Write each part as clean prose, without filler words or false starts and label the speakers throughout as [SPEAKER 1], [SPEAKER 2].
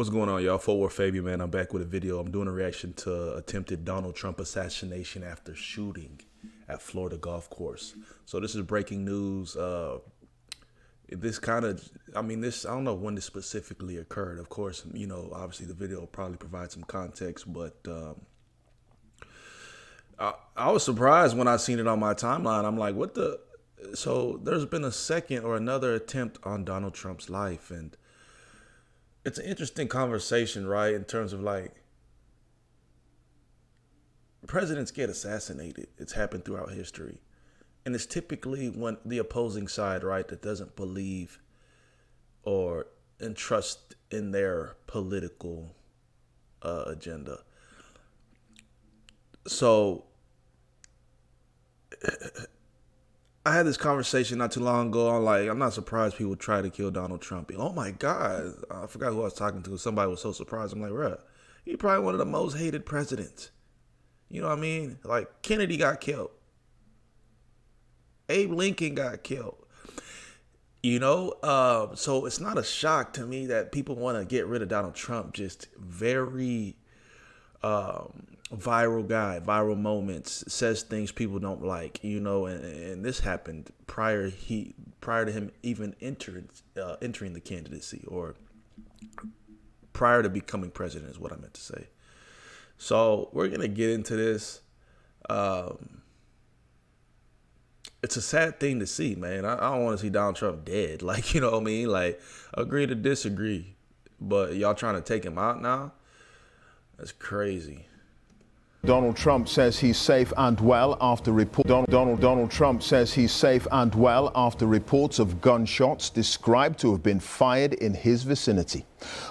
[SPEAKER 1] What's going on, y'all? BigBossFabo, man. I'm back with a video. I'm doing a reaction to attempted Donald Trump assassination after shooting at Florida golf course. So this is breaking news. This kind of, I don't know when this specifically occurred. Of course, you know, obviously the video will probably provide some context, but I was surprised when I seen it on my timeline. I'm like, what the? So there's been a second or another attempt on Donald Trump's life, and it's an interesting conversation, right? In terms of like, presidents get assassinated. It's happened throughout history. And it's typically when the opposing side, right, that doesn't believe or entrust in their political agenda. So I had this conversation not too long ago. I'm not surprised people try to kill Donald Trump. Oh my God. I forgot who I was talking to. Somebody was so surprised. I'm like, bruh, he's probably one of the most hated presidents. You know what I mean? Like, Kennedy got killed. Abe Lincoln got killed. You know? So it's not a shock to me that people want to get rid of Donald Trump. Just very viral guy, viral moments, says things people don't like, you know, and this happened prior to him even entering the candidacy, or prior to becoming president is what I meant to say. So we're gonna get into this. It's a sad thing to see, man. I don't want to see Donald Trump dead. Like, you know what I mean? Like, agree to disagree, but y'all trying to take him out now? That's crazy.
[SPEAKER 2] Donald Trump says he's safe and well after Donald Trump says he's safe and well after reports of gunshots described to have been fired in his vicinity.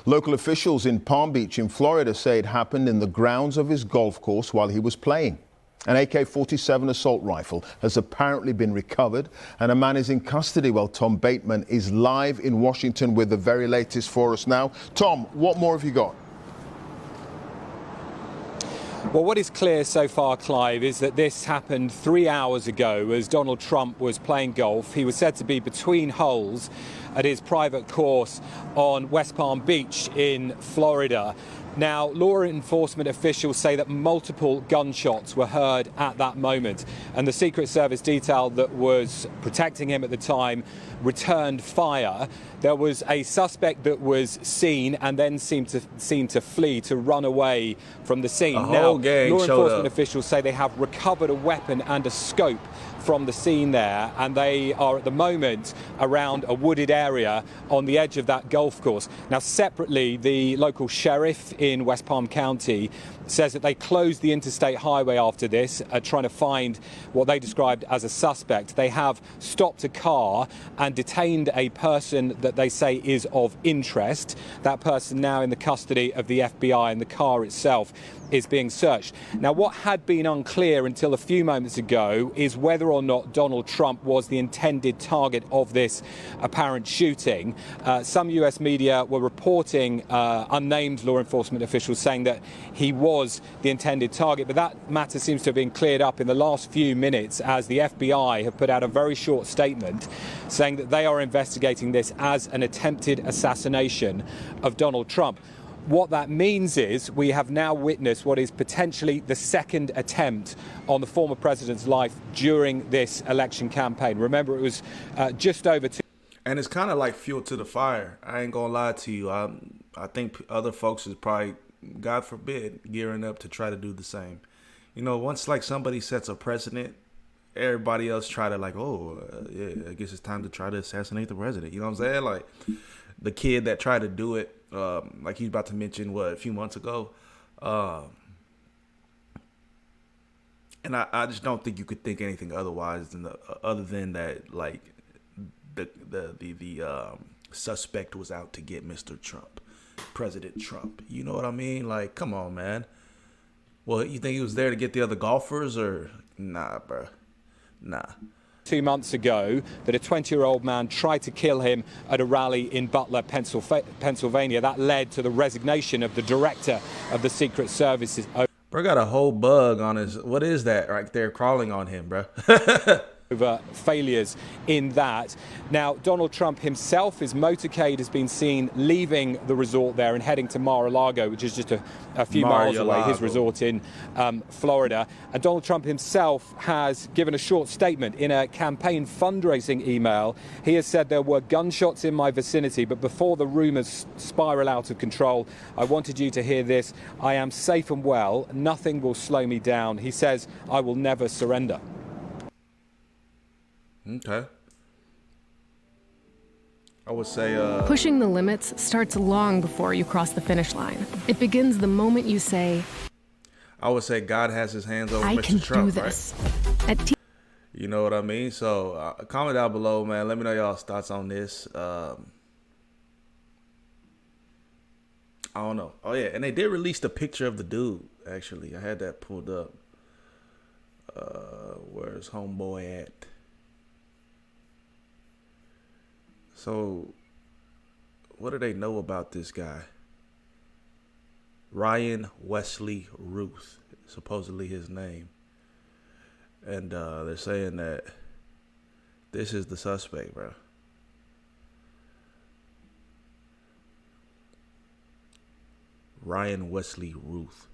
[SPEAKER 2] Local officials in Palm Beach in Florida say it happened in the grounds of his golf course while he was playing. An AK-47 assault rifle has apparently been recovered, and a man is in custody while Tom Bateman is live in Washington with the very latest for us now. Tom, what more have you got?
[SPEAKER 3] Well, what is clear so far, Clive, is that this happened 3 hours ago as Donald Trump was playing golf. He was said to be between holes at his private course on West Palm Beach in Florida. Now, law enforcement officials say that multiple gunshots were heard at that moment, and the Secret Service detail that was protecting him at the time returned fire. There was a suspect that was seen and then seemed to flee, to run away from the scene. Now, law enforcement officials say they have recovered a weapon and a scope from the scene there, and they are at the moment around a wooded area on the edge of that golf course. Now, separately, the local sheriff in West Palm County says that they closed the interstate highway after this, trying to find what they described as a suspect. They have stopped a car and detained a person that they say is of interest. That person now in the custody of the FBI, and the car itself is being searched. Now, what had been unclear until a few moments ago is whether or not Donald Trump was the intended target of this apparent shooting. Some US media were reporting unnamed law enforcement officials saying that he was the intended target, but that matter seems to have been cleared up in the last few minutes, as the FBI have put out a very short statement saying that they are investigating this as an attempted assassination of Donald Trump. What that means is we have now witnessed what is potentially the second attempt on the former president's life during this election campaign. Remember, it was just over 2.
[SPEAKER 1] And it's kind of like fuel to the fire. I ain't gonna lie to you. I think other folks is probably, God forbid, gearing up to try to do the same. You know, once like somebody sets a precedent, everybody else try to like, yeah, I guess it's time to try to assassinate the president. You know what I'm saying? Like the kid that tried to do it, like he's about to mention, a few months ago. And I just don't think you could think anything otherwise than other than that, like the suspect was out to get Mr. Trump, President Trump. You know what I mean? Like, come on, man. Well, you think he was there to get the other golfers, or nah, bro? Nah.
[SPEAKER 3] 2 months ago, that a 20-year-old man tried to kill him at a rally in Butler, Pennsylvania. That led to the resignation of the director of the Secret Services.
[SPEAKER 1] Bro got a whole bug on his, what is that right there crawling on him, bro?
[SPEAKER 3] over failures in that. Now, Donald Trump himself, his motorcade has been seen leaving the resort there and heading to Mar-a-Lago, which is just a few miles away, his resort in Florida. And Donald Trump himself has given a short statement in a campaign fundraising email. He has said there were gunshots in my vicinity, but before the rumors spiral out of control, I wanted you to hear this. I am safe and well. Nothing will slow me down. He says, I will never surrender.
[SPEAKER 1] Okay. I would say
[SPEAKER 4] pushing the limits starts long before you cross the finish line. It begins the moment you say,
[SPEAKER 1] I would say God has his hands over
[SPEAKER 4] I
[SPEAKER 1] Mr.
[SPEAKER 4] can
[SPEAKER 1] Trump,
[SPEAKER 4] do this.
[SPEAKER 1] Right? You know what I mean? So comment down below, man. Let me know y'all's thoughts on this. I don't know. Oh yeah, and they did release the picture of the dude. Actually, I had that pulled up. Where's homeboy at? So, what do they know about this guy? Ryan Wesley Ruth, supposedly his name. And they're saying that this is the suspect, bro. Ryan Wesley Ruth.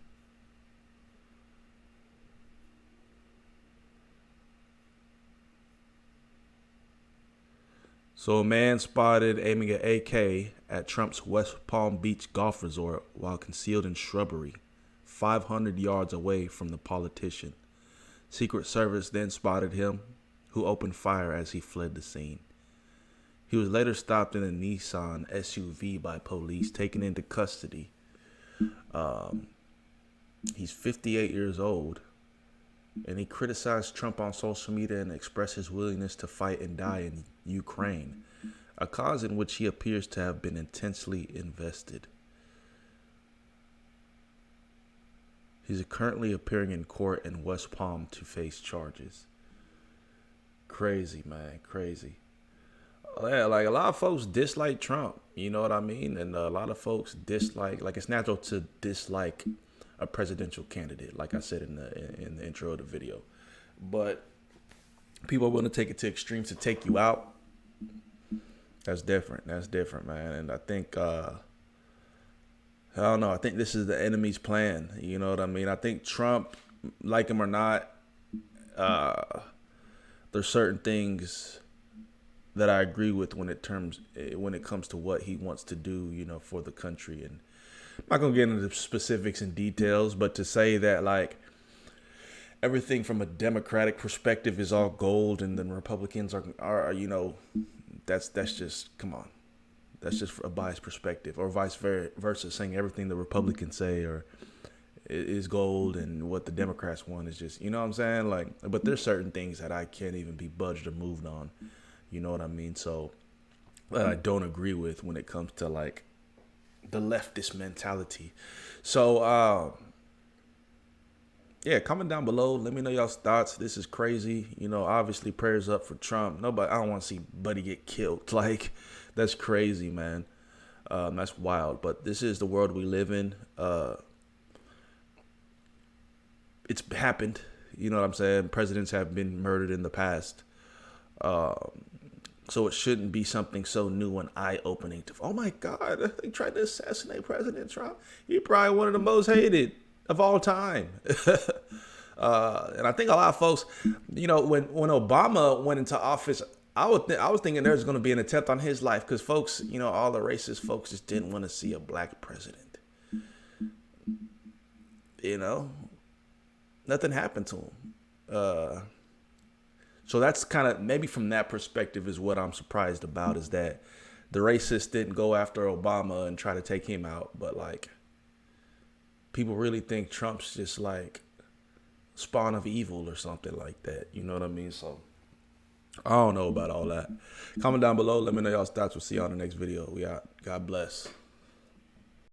[SPEAKER 1] So a man spotted aiming an AK at Trump's West Palm Beach golf resort while concealed in shrubbery, 500 yards away from the politician. Secret Service then spotted him, who opened fire as he fled the scene. He was later stopped in a Nissan SUV by police, taken into custody. He's 58 years old, and he criticized Trump on social media and expressed his willingness to fight and die in Ukraine, a cause in which he appears to have been intensely invested. He's currently appearing in court in West Palm to face charges. Crazy, man, crazy. Yeah, like a lot of folks dislike Trump, you know what I mean? And a lot of folks dislike, like it's natural to dislike a presidential candidate, like I said in the intro of the video. But people are willing to take it to extremes to take you out. That's different. That's different, man. And I think, I don't know. I think this is the enemy's plan. You know what I mean? I think Trump, like him or not, there's certain things that I agree with when it comes to what he wants to do, you know, for the country. And I'm not gonna get into specifics and details, but to say that like everything from a Democratic perspective is all gold, and then Republicans are you know, that's just, come on, that's just a biased perspective, or vice versa, saying everything the Republicans say or is gold and what the Democrats want is just, you know what I'm saying? Like, but there's certain things that I can't even be budged or moved on. You know what I mean? So that I don't agree with when it comes to like the leftist mentality. So yeah, comment down below. Let me know y'all's thoughts. This is crazy. You know, obviously prayers up for Trump. Nobody, I don't want to see Buddy get killed. Like, that's crazy, man. That's wild. But this is the world we live in. It's happened. You know what I'm saying? Presidents have been murdered in the past. So it shouldn't be something so new and eye-opening to, oh my God, they tried to assassinate President Trump. He's probably one of the most hated of all time. And I think a lot of folks, you know, when Obama went into office, I was thinking there's going to be an attempt on his life, because folks, you know, all the racist folks just didn't want to see a black president. You know, nothing happened to him. So that's kind of, maybe from that perspective is what I'm surprised about, is that the racists didn't go after Obama and try to take him out. But like, people really think Trump's just like spawn of evil or something like that. You know what I mean? So I don't know about all that. Comment down below. Let me know y'all's thoughts. We'll see you on the next video. We out. God bless.